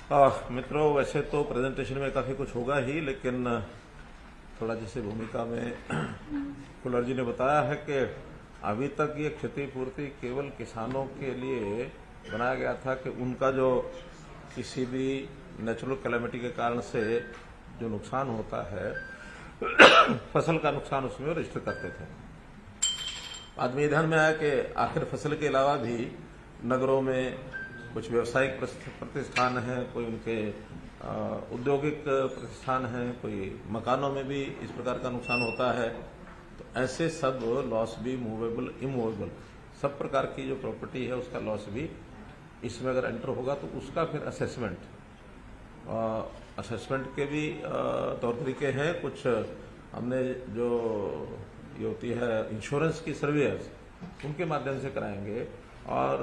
मित्रों, वैसे तो प्रेजेंटेशन में काफ़ी कुछ होगा ही, लेकिन थोड़ा जैसे भूमिका में कुलर जी ने बताया है कि अभी तक ये क्षतिपूर्ति केवल किसानों के लिए बनाया गया था कि उनका जो किसी भी नेचुरल कैलेमिटी के कारण से जो नुकसान होता है फसल का नुकसान उसमें रजिस्टर करते थे। बाद में ध्यान में आया कि आखिर फसल के अलावा भी नगरों में कुछ व्यावसायिक प्रतिष्ठान हैं, कोई उनके औद्योगिक प्रतिष्ठान हैं, कोई मकानों में भी इस प्रकार का नुकसान होता है। तो ऐसे सब लॉस भी मूवेबल इमूवेबल सब प्रकार की जो प्रॉपर्टी है उसका लॉस भी इसमें अगर एंटर होगा तो उसका फिर असेसमेंट के भी तौर तरीके हैं। कुछ हमने जो ये होती है इंश्योरेंस की सर्वियर्स उनके माध्यम से कराएंगे और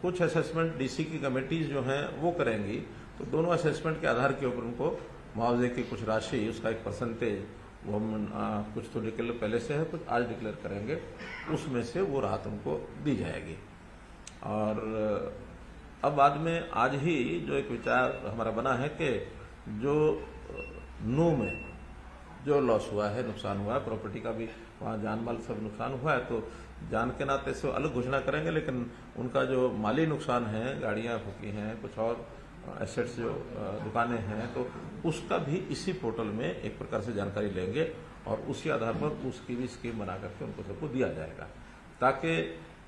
कुछ असेसमेंट डीसी की कमेटीज जो हैं वो करेंगी। तो दोनों असेसमेंट के आधार के ऊपर उनको मुआवजे की कुछ राशि, उसका एक परसेंटेज वो हम कुछ तो डिक्लेयर पहले से है, कुछ आज डिक्लेयर करेंगे, उसमें से वो राहत उनको दी जाएगी। और अब बाद में आज ही जो एक विचार हमारा बना है कि जो नू में जो लॉस हुआ है, नुकसान हुआ है, प्रॉपर्टी का भी वहाँ जान माल सब नुकसान हुआ है, तो जान के नाते से अलग घोषणा करेंगे, लेकिन उनका जो माली नुकसान है, गाड़ियाँ फूकी हैं, कुछ और एसेट्स जो दुकानें हैं, तो उसका भी इसी पोर्टल में एक प्रकार से जानकारी लेंगे और उसी आधार पर उसकी भी स्कीम बना करके उनको सबको दिया जाएगा, ताकि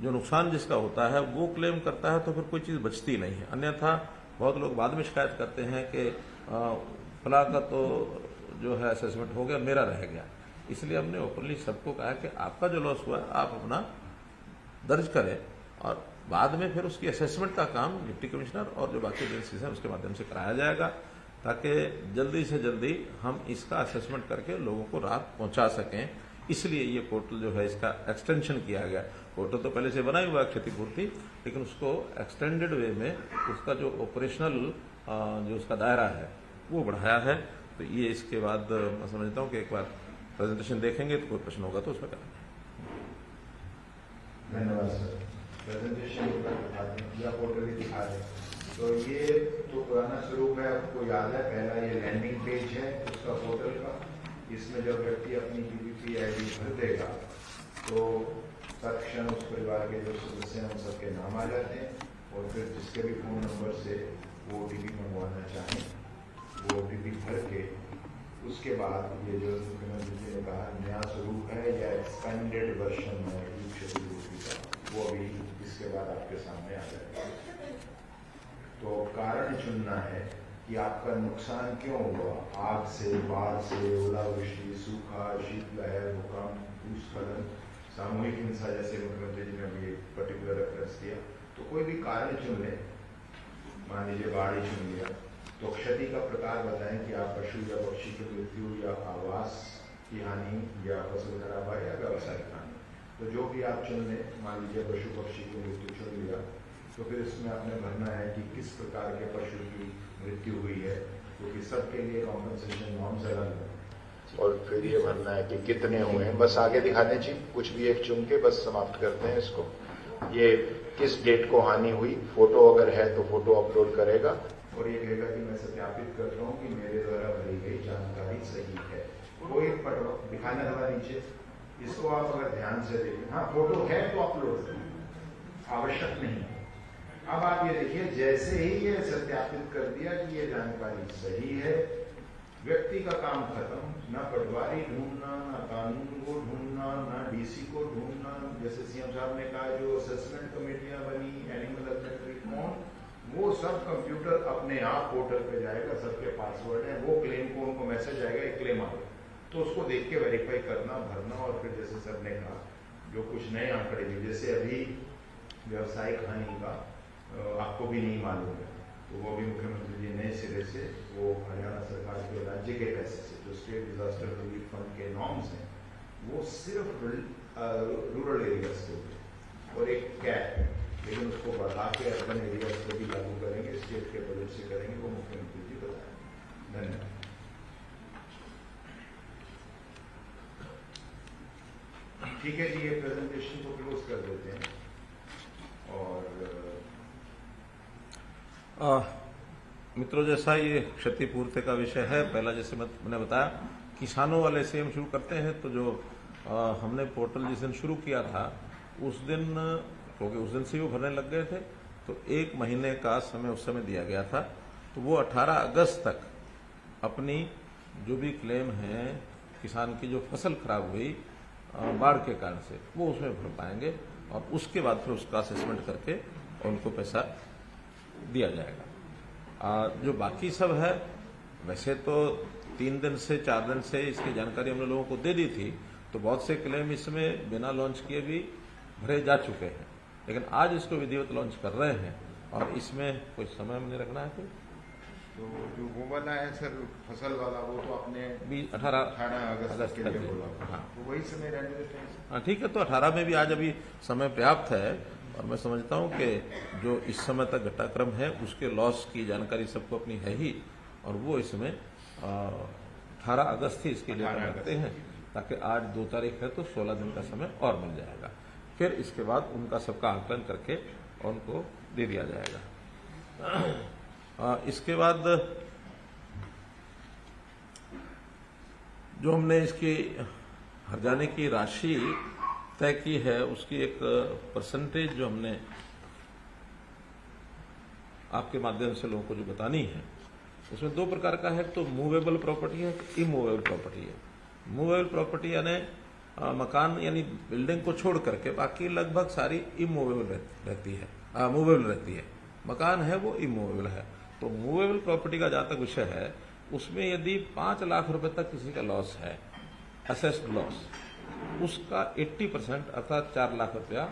जो नुकसान जिसका होता है वो क्लेम करता है तो फिर कोई चीज़ बचती नहीं है। अन्यथा बहुत लोग बाद में शिकायत करते हैं कि फला का तो जो है असेसमेंट हो गया, मेरा रह गया। इसलिए हमने ओपनली सबको कहा कि आपका जो लॉस हुआ है आप अपना दर्ज करें और बाद में फिर उसकी असेसमेंट का काम डिप्टी कमिश्नर और जो बाकी एजेंसीज हैं उसके माध्यम से कराया जाएगा, ताकि जल्दी से जल्दी हम इसका असेसमेंट करके लोगों को राहत पहुंचा सकें। इसलिए ये पोर्टल जो है इसका एक्सटेंशन किया गया। पोर्टल तो पहले से बना ही हुआ है क्षतिपूर्ति, लेकिन उसको एक्सटेंडेड वे में उसका जो ऑपरेशनल जो उसका दायरा है वो बढ़ाया है। तो ये इसके बाद मैं समझता हूँ कि एक बार प्रेजेंटेशन देखेंगे तो कोई प्रश्न होगा तो उसमें करेंगे। धन्यवाद सर। प्रेजेंटेशन या पोर्टल भी दिखा रहे, तो ये तो पुराना स्वरूप है, आपको याद है। पहला ये लैंडिंग पेज है उसका पोर्टल का, इसमें जब व्यक्ति अपनी पीपीपी आईडी भर देगा तो तत्क्षण उस परिवार के जो सदस्य हैं उन सबके नाम आ जाते हैं और फिर जिसके भी फोन नंबर से वो ओटीपी मंगवाना चाहें वो ओटीपी भर के उसके बाद ये जो मुख्यमंत्री जी ने कहा नया स्वरूप है या एक्सपेंडेड वर्जन है क्षतिपूर्ति का, वो अभी इसके बाद आपके सामने आ जाएगा। तो कारण चुनना है कि आपका नुकसान क्यों हुआ, आग से, बाढ़ से, ओलावृष्टि, सूखा, शीतलहर, भूकंप, भूस्खलन, सामूहिक हिंसा, जैसे मुख्यमंत्री जी ने अभी एक पर्टिकुलर रेफरेंस दिया। तो कोई भी कारण चुन ले, मान लीजिए बाढ़ ही चुन लिया, तो क्षति का प्रकार बताएं कि आप पशु या पक्षी की मृत्यु या आवास की हानि या फसल खराब है या व्यावसायिक हानि। तो जो भी आप चुन लें, मान लीजिए पशु पक्षी की मृत्यु चुन लिया, तो फिर इसमें आपने भरना है कि किस प्रकार के पशु की मृत्यु हुई है, क्योंकि सबके लिए कॉम्पनसेशन नॉर्म्स अलग है। और फिर ये भरना है कि कितने हुए हैं। बस आगे दिखा दें जी, कुछ भी एक चुन के बस समाप्त करते हैं इसको। ये किस डेट को हानि हुई, फोटो अगर है तो फोटो अपलोड करेगा और ये कहेगा कि मैं सत्यापित करता हूँ कि मेरे द्वारा भरी गई जानकारी सही है। वो एक पटो दिखाने वाला नीचे, इसको आप अगर ध्यान से देखें, हाँ फोटो है तो अपलोड करें, आवश्यक नहीं। अब आप ये देखिए, जैसे ही ये सत्यापित कर दिया कि ये जानकारी सही है, व्यक्ति का काम खत्म। ना पटवारी ढूंढना, ना कानून को ढूंढना, ना डीसी को ढूंढना। जैसे सीएम साहब ने कहा जो असेसमेंट कमेटियां बनी, एनिमल हस्बेंड्री कौन, वो सब कंप्यूटर अपने आप पोर्टल पे जाएगा, सबके पासवर्ड है, वो क्लेम को उनको मैसेज आएगा, एक क्लेम आ गया, तो उसको देख के वेरीफाई करना, भरना। और फिर जैसे सर ने कहा जो कुछ नए आंकड़े भी, जैसे अभी व्यावसायिक हानि का आपको भी नहीं मालूम है, तो वो भी मुख्यमंत्री जी नए सिरे से वो हरियाणा सरकार के राज्य के पैसे से जो स्टेट डिजास्टर रिलीफ फंड के नॉर्म्स हैं वो सिर्फ रूरल एरियाज के ऊपर और एक कैप है, लेकिन उसको बढ़ा के अर्बन एरियाज पर भी लागू करेंगे, स्टेट के बजट से करेंगे, वो मुख्यमंत्री जी बताएंगे। धन्यवाद। ठीक है जी, ये प्रेजेंटेशन को क्लोज कर देते हैं। और मित्रों, जैसा ये क्षतिपूर्ति का विषय है, पहला जैसे मैंने बताया किसानों वाले से हम शुरू करते हैं। तो जो हमने पोर्टल जिस दिन शुरू किया था उस दिन, क्योंकि उस दिन से ही वो भरने लग गए थे, तो 1 महीने का समय उस समय दिया गया था। तो वो 18 अगस्त तक अपनी जो भी क्लेम है किसान की जो फसल खराब हुई बाढ़ के कारण से, वो उसमें भर पाएंगे और उसके बाद फिर उसका असेसमेंट करके उनको पैसा दिया जाएगा। जो बाकी सब है, वैसे तो 3 दिन से 4 दिन से इसकी जानकारी हमने लोगों को दे दी थी, तो बहुत से क्लेम इसमें बिना लॉन्च किए भी भरे जा चुके हैं, लेकिन आज इसको विधिवत लॉन्च कर रहे हैं और इसमें कोई समय नहीं रखना है। तो जो वो वाला है सर, फसल वाला, वो तो आपने 18 अगस्त के लिए बोला। हाँ, तो वही समय रहने देते हैं। हाँ ठीक है। तो 18 में भी आज अभी समय पर्याप्त है और मैं समझता हूं कि जो इस समय तक घटनाक्रम है उसके लॉस की जानकारी सबको अपनी है ही, और वो इसमें 18 अगस्त ही इसके लिए रखते हैं, ताकि आज 2 तारीख है तो 16 दिन का समय और मिल जाएगा। फिर इसके बाद उनका सबका आकलन करके उनको दे दिया जाएगा। इसके बाद जो हमने इसकी हर्जाने की राशि तय की है, उसकी एक परसेंटेज जो हमने आपके माध्यम से लोगों को जो बतानी है, उसमें 2 प्रकार का है। तो मूवेबल प्रॉपर्टी है, इमूवेबल प्रॉपर्टी है। मूवेबल प्रॉपर्टी यानी मकान यानी बिल्डिंग को छोड़ करके बाकी लगभग सारी इमूवेबल रहती है, मूवेबल रहती है। मकान है वो इमूवेबल है। तो मूवेबल प्रॉपर्टी का जहां तक विषय है, उसमें यदि 5 लाख रुपए तक किसी का लॉस है, असेस्ड लॉस, उसका 80% अर्थात 4 लाख रुपया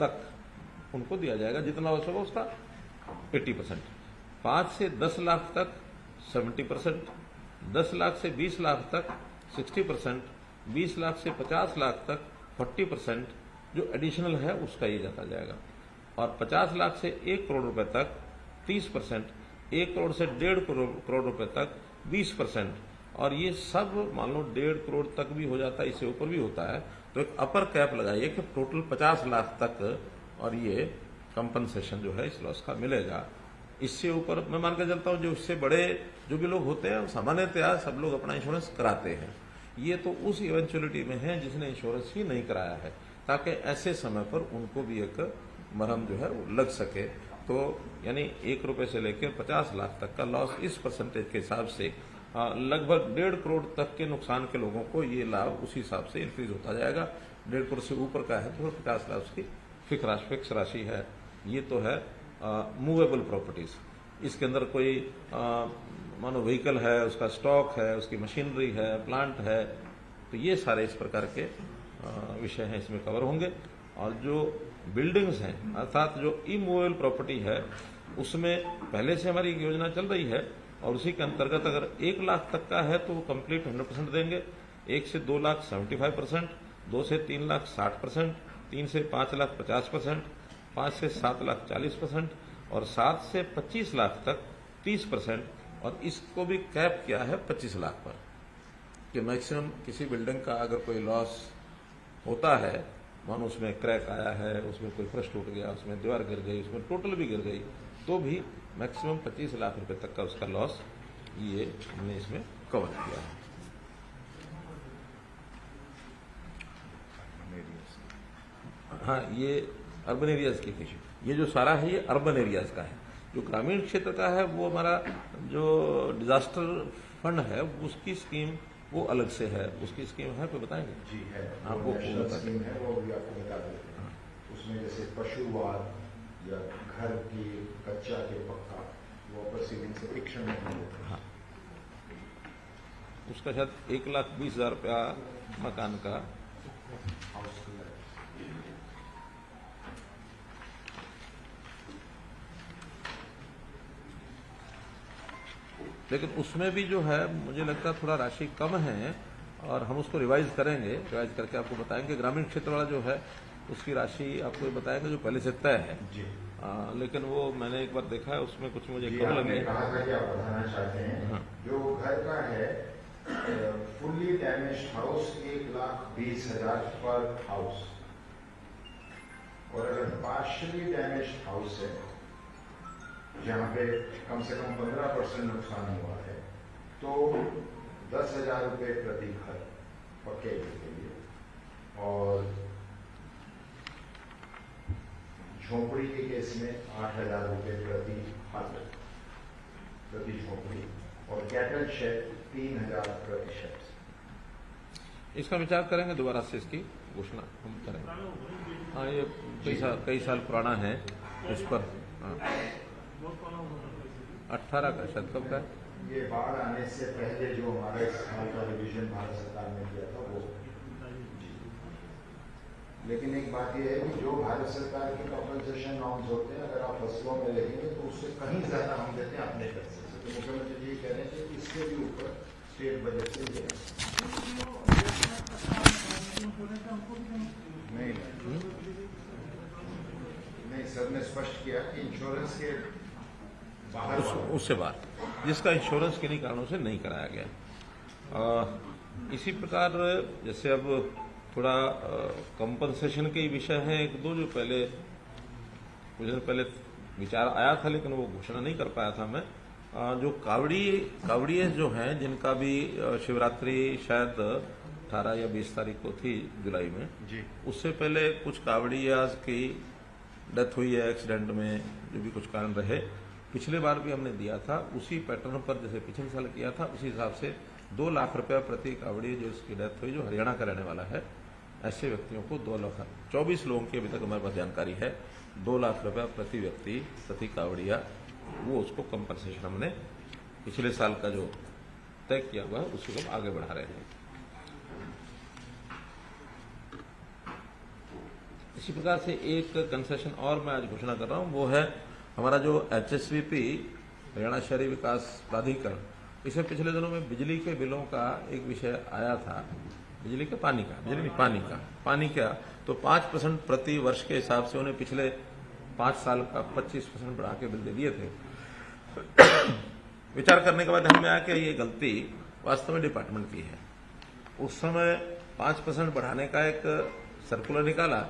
तक उनको दिया जाएगा। जितना लॉस होगा उसका 80%। 5 से 10 लाख तक 70%, 10 लाख से 20 लाख तक 60%, 20 लाख से 50 लाख तक 40% जो एडिशनल है उसका ये जाता जाएगा, और 50 लाख से 1 करोड़ रुपए तक 30%, 1 करोड़ से 1.5 करोड़ रुपए तक 20%, और ये सब मान लो 1.5 करोड़ तक भी हो जाता है, इससे ऊपर भी होता है। तो एक अपर कैप लगाइए कि टोटल 50 लाख तक, और ये कंपनसेशन जो है इस लॉस का मिलेगा। इससे ऊपर मैं मान कर चलता हूं जो इससे बड़े जो भी लोग होते हैं सामान्यतया सब लोग अपना इंश्योरेंस कराते हैं। ये तो उस इवेंचुअलिटी में है जिसने इंश्योरेंस ही नहीं कराया है, ताकि ऐसे समय पर उनको भी एक मरहम जो है वो लग सके। तो यानी 1 रुपए से लेकर 50 लाख तक का लॉस, इस परसेंटेज के हिसाब से लगभग 1.5 करोड़ तक के नुकसान के लोगों को ये लाभ उसी हिसाब से इंक्रीज होता जाएगा। 1.5 करोड़ से ऊपर का है तो 50 लाख उसकी फिक्स राशि है। ये तो है मूवेबल प्रॉपर्टीज। इसके अंदर कोई मानो व्हीकल है, उसका स्टॉक है, उसकी मशीनरी है, प्लांट है, तो ये सारे इस प्रकार के विषय हैं इसमें कवर होंगे। और जो बिल्डिंग्स हैं अर्थात जो इमूवेबल प्रॉपर्टी है, उसमें पहले से हमारी योजना चल रही है, और उसी के अंतर्गत अगर 1 लाख तक का है तो वो कंप्लीट 100% देंगे, 1 से 2 लाख 75%, 2 से 3 लाख 60%, 3 से 5 लाख 50%, 5 से 7 लाख 40%, और 7 से 25 लाख तक 30%, और इसको भी कैप किया है 25 लाख पर, कि मैक्सिमम किसी बिल्डिंग का अगर कोई लॉस होता है, मानो उसमें क्रैक आया है, उसमें कोई फर्श टूट गया, उसमें दीवार गिर गई, उसमें टोटल भी गिर गई, तो भी मैक्सिमम 25 लाख रुपए तक का उसका लॉस ये हमने इसमें कवर किया है। हाँ, ये अर्बन एरियाज की थी। ये जो सारा है ये अर्बन एरियाज का है। जो ग्रामीण क्षेत्र का है वो हमारा जो डिजास्टर फंड है उसकी स्कीम वो अलग से है। उसकी स्कीम है, कोई बताएंगे? जी है, हाँ, वो स्कीम है, वो भी आपको बता देते हैं। उसमें जैसे पशुवाद या घर की कच्चा के पक्का, वो पर सीलिंग से फिक्शन नहीं होता। हाँ, उसका शायद 1,20,000 रुपया मकान का। हाउस लेकिन उसमें भी जो है मुझे लगता है थोड़ा राशि कम है, और हम उसको रिवाइज करेंगे, रिवाइज करके आपको बताएंगे। ग्रामीण क्षेत्र वाला जो है उसकी राशि आपको बताएंगे जो पहले से तय है। जी। लेकिन वो मैंने एक बार देखा है, उसमें कुछ मुझे जी, कम आपने लगे। कहा था कि आप बताना चाहते हैं। हाँ। जो घर का है फुल्ली डैमेज हाउस 1,20,000 पर हाउस, और अगर पार्शली डैमेज हाउस है जहाँ पे कम से कम 15% नुकसान हुआ है, तो 10,000 रुपये प्रति घर पक्के के लिए, और झोंपड़ी के केस में 8,000 रुपये प्रति हट, प्रति झोंपड़ी, और कैटल शेड 3,000 प्रति शेड। इसका विचार करेंगे, दोबारा से इसकी घोषणा हम करेंगे। हाँ, ये कई साल पुराना है, उस पर 18 का शायद कब का है? ये बाढ़ आने से पहले जो हमारा इस साल का रिविजन भारत सरकार ने किया था वो। लेकिन एक बात ये है कि जो भारत सरकार के कॉम्पनसेशन नॉर्म्स होते हैं, अगर आप फसलों में देखेंगे तो उससे कहीं ज्यादा हम देते हैं अपने पैसे से। तो मुख्यमंत्री जी कह रहे हैं कि इससे भी ऊपर स्टेट बजट से दिया। नहीं, सर ने स्पष्ट किया कि इंश्योरेंस के बाहर उससे बाहर, जिसका इंश्योरेंस किन्हीं कारणों से नहीं कराया गया। इसी प्रकार जैसे अब थोड़ा कंपनसेशन के विषय हैं एक दो, जो पहले कुछ दिन पहले विचार आया था, लेकिन वो घोषणा नहीं कर पाया था मैं। जो कावड़िये जो हैं, जिनका भी शिवरात्रि शायद 18 या 20 तारीख को थी जुलाई में जी, उससे पहले कुछ कावड़ियाज की डेथ हुई है एक्सीडेंट में, जो भी कुछ कारण रहे। पिछले बार भी हमने दिया था उसी पैटर्न पर, जैसे पिछले साल किया था उसी हिसाब से 2 लाख रुपया प्रति कावड़ी जो उसकी डेथ हुई, जो हरियाणा का रहने वाला है, ऐसे व्यक्तियों को 2 लाख, 24 लोगों की अभी तक हमारे पास जानकारी है, 2 लाख रुपया प्रति व्यक्ति प्रति कावड़िया, वो उसको कंपनसेशन हमने पिछले साल का जो तय किया हुआ है उसको हम आगे बढ़ा रहे हैं। इसी प्रकार से एक कंसेशन और मैं आज घोषणा कर रहा हूं, वो है हमारा जो HSVP हरियाणा शहरी विकास प्राधिकरण, इसमें पिछले दिनों में बिजली के बिलों का एक विषय आया था, बिजली का पानी का, तो 5% प्रति वर्ष के हिसाब से उन्हें पिछले 5 साल का 25% बढ़ा के बिल दे दिए थे। विचार करने के बाद हमें आया कि ये गलती वास्तव में डिपार्टमेंट की है। उस समय 5% बढ़ाने का एक सर्कुलर निकाला,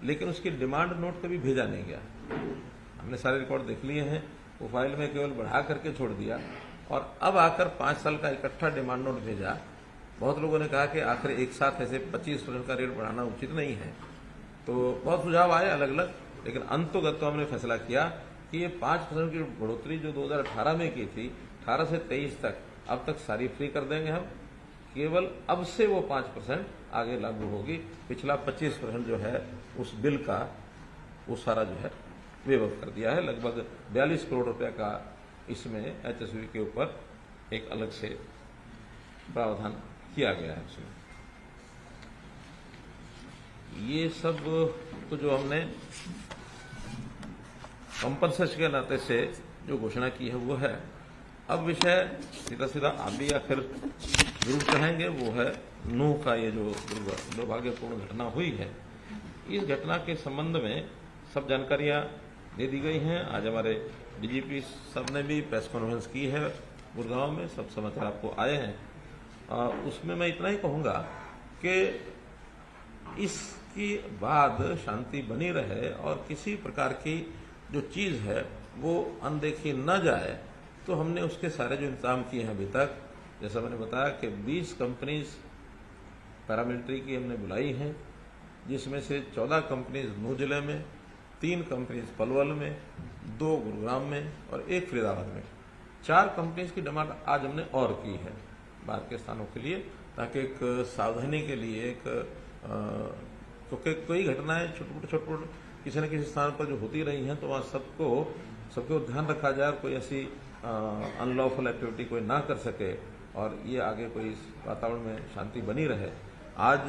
लेकिन उसकी डिमांड नोट कभी भेजा नहीं गया। हमने सारे रिकॉर्ड देख लिए हैं, वो फाइल में केवल बढ़ा करके छोड़ दिया, और अब आकर 5 साल का इकट्ठा डिमांड नोट भेजा। बहुत लोगों ने कहा कि आखिर एक साथ ऐसे 25% का रेट बढ़ाना उचित नहीं है, तो बहुत सुझाव आए अलग अलग, लेकिन अंततोगत तो हमने फैसला किया कि ये 5% की बढ़ोतरी जो 2018 में की थी, 18 से 23 तक, अब तक सारी फ्री कर देंगे हम। केवल अब से वो 5% आगे लागू होगी। पिछला 25% जो है उस बिल का वो सारा जो है वेव ऑफ कर दिया है। लगभग 42 करोड़ रुपए का इसमें HSV के ऊपर एक अलग से प्रावधान किया गया है उसमें। ये सब तो जो हमने कंपनसेशन के नाते से जो घोषणा की है वो है। अब विषय सीधा सीधा आप भी आखिर जरूर कहेंगे, वो है नूह का ये जो दुर्भाग्यपूर्ण घटना हुई है। इस घटना के संबंध में सब जानकारियां दे दी गई हैं। आज हमारे DGP साहब ने भी प्रेस कॉन्फ्रेंस की है गुड़गांव में, सब समाचार आपको आए हैं। उसमें मैं इतना ही कहूंगा कि इसके बाद शांति बनी रहे और किसी प्रकार की जो चीज है वो अनदेखी न जाए, तो हमने उसके सारे जो इंतजाम किए हैं अभी तक, जैसा मैंने बताया कि 20 कंपनीज पैरामिलिट्री की हमने बुलाई हैं, जिसमें से 14 कंपनीज नूह जिले में, 3 कंपनीज पलवल में, 2 गुरुग्राम में और 1 फरीदाबाद में। 4 कंपनीज की डिमांड आज हमने और की है बाहर के स्थानों के लिए, ताकि एक सावधानी के लिए क्योंकि कोई घटनाएं छोटे किसी न किसी स्थान पर जो होती रही हैं, तो वहाँ सबको ध्यान रखा जाए और कोई ऐसी अनलॉफुल एक्टिविटी कोई ना कर सके और ये आगे कोई वातावरण में शांति बनी रहे। आज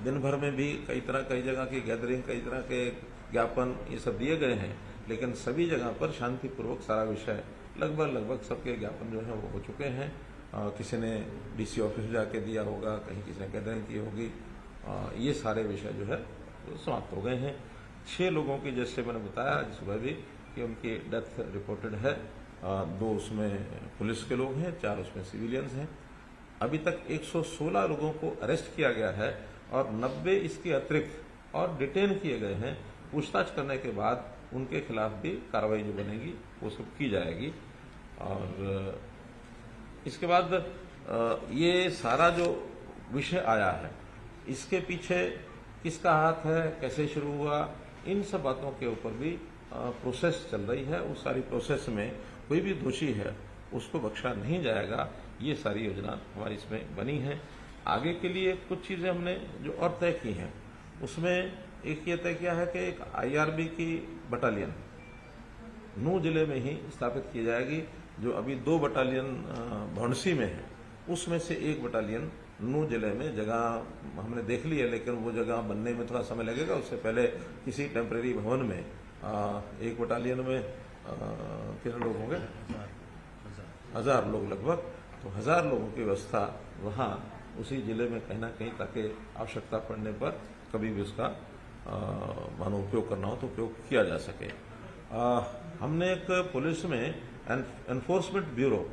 दिन भर में भी कई जगह की गैदरिंग, कई तरह के ज्ञापन ये सब दिए गए हैं, लेकिन सभी जगह पर शांतिपूर्वक सारा विषय लगभग सबके ज्ञापन जो है वो हो चुके हैं। किसी ने DC ऑफिस जाके दिया होगा, कहीं किसी ने गैदरिंग की होगी, ये सारे विषय जो है वो समाप्त हो गए हैं। 6 लोगों की, जैसे मैंने बताया आज सुबह भी, कि उनकी डेथ रिपोर्टेड है। 2 उसमें पुलिस के लोग हैं, 4 उसमें सिविलियंस हैं। अभी तक 116 लोगों को अरेस्ट किया गया है और 90 इसके अतिरिक्त और डिटेन किए गए हैं। पूछताछ करने के बाद उनके खिलाफ भी कार्रवाई जो बनेगी वो सब की जाएगी। और इसके बाद ये सारा जो विषय आया है, इसके पीछे किसका हाथ है, कैसे शुरू हुआ, इन सब बातों के ऊपर भी प्रोसेस चल रही है। उस सारी प्रोसेस में कोई भी दोषी है उसको बख्शा नहीं जाएगा। ये सारी योजना हमारी इसमें बनी है। आगे के लिए कुछ चीजें हमने जो और तय की हैं, उसमें एक ये तय किया है कि एक IRB की बटालियन नूह जिले में ही स्थापित की जाएगी। जो अभी 2 बटालियन भौंडसी में है, उसमें से एक बटालियन नूह जिले में जगह हमने देख ली है, लेकिन वो जगह बनने में थोड़ा समय लगेगा। उससे पहले किसी टेम्परेरी भवन में एक बटालियन में कितने लोग होंगे, 1000 लोग लगभग। तो 1000 लोगों की व्यवस्था वहां उसी जिले में कहीं ना कहीं, ताकि आवश्यकता पड़ने पर कभी भी उसका मानो उपयोग करना हो तो उपयोग किया जा सके। हमने एक पुलिस में एनफोर्समेंट ब्यूरो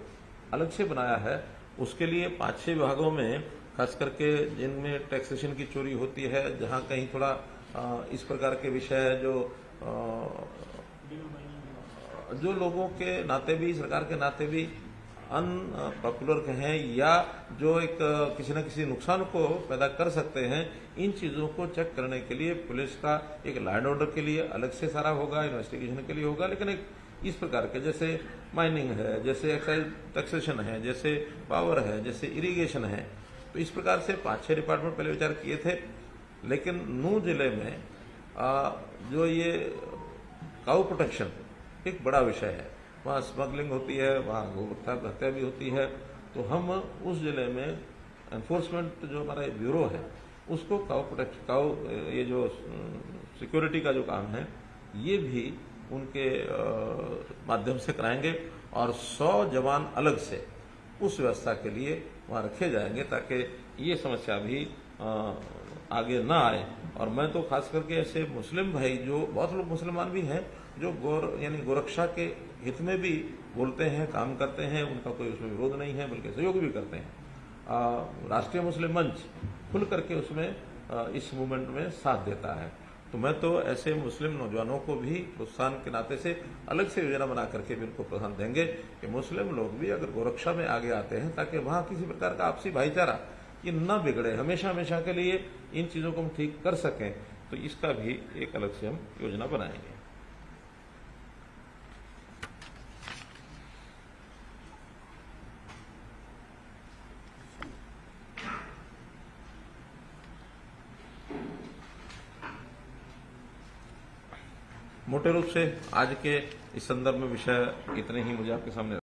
अलग से बनाया है। उसके लिए 5-6 विभागों में, खास करके जिनमें टैक्सेशन की चोरी होती है, जहां कहीं थोड़ा इस प्रकार के विषय जो लोगों के नाते भी, सरकार के नाते भी अनपॉपुलर कहें, या जो एक किसी न किसी नुकसान को पैदा कर सकते हैं, इन चीजों को चेक करने के लिए पुलिस का एक लॉ एंड ऑर्डर के लिए अलग से सारा होगा, इन्वेस्टिगेशन के लिए होगा। लेकिन एक इस प्रकार के, जैसे माइनिंग है, जैसे एक्साइज टैक्सेशन है, जैसे पावर है, जैसे इरिगेशन है, तो इस प्रकार से 5-6 डिपार्टमेंट पहले विचार किए थे। लेकिन नूह जिले में जो ये काऊ प्रोटेक्शन एक बड़ा विषय है, वहां स्मगलिंग होती है, वहां गौ हत्या भी होती है। तो हम उस जिले में एनफोर्समेंट जो हमारा ब्यूरो है, उसको काऊ ये जो सिक्योरिटी का जो काम है, ये भी उनके माध्यम से कराएंगे। और 100 जवान अलग से उस व्यवस्था के लिए वहां रखे जाएंगे, ताकि ये समस्या भी आगे ना आए। और मैं तो खास करके ऐसे मुस्लिम भाई, जो बहुत लोग मुसलमान भी हैं, जो यानी गोरक्षा के हित में भी बोलते हैं, काम करते हैं, उनका कोई उसमें विरोध नहीं है, बल्कि सहयोग भी करते हैं। राष्ट्रीय मुस्लिम मंच खुल करके उसमें इस मूवमेंट में साथ देता है। तो मैं तो ऐसे मुस्लिम नौजवानों को भी प्रोत्साहन के नाते से अलग से योजना बना करके भी उनको प्रोत्साहन देंगे कि मुस्लिम लोग भी अगर गोरक्षा में आगे आते हैं, ताकि वहां किसी प्रकार का आपसी भाईचारा ये न बिगड़े, हमेशा हमेशा के लिए इन चीजों को हम ठीक कर सकें। तो इसका भी एक अलग से हम योजना बनाएंगे। मोटे रूप से आज के इस संदर्भ में विषय इतने ही मुझे आपके सामने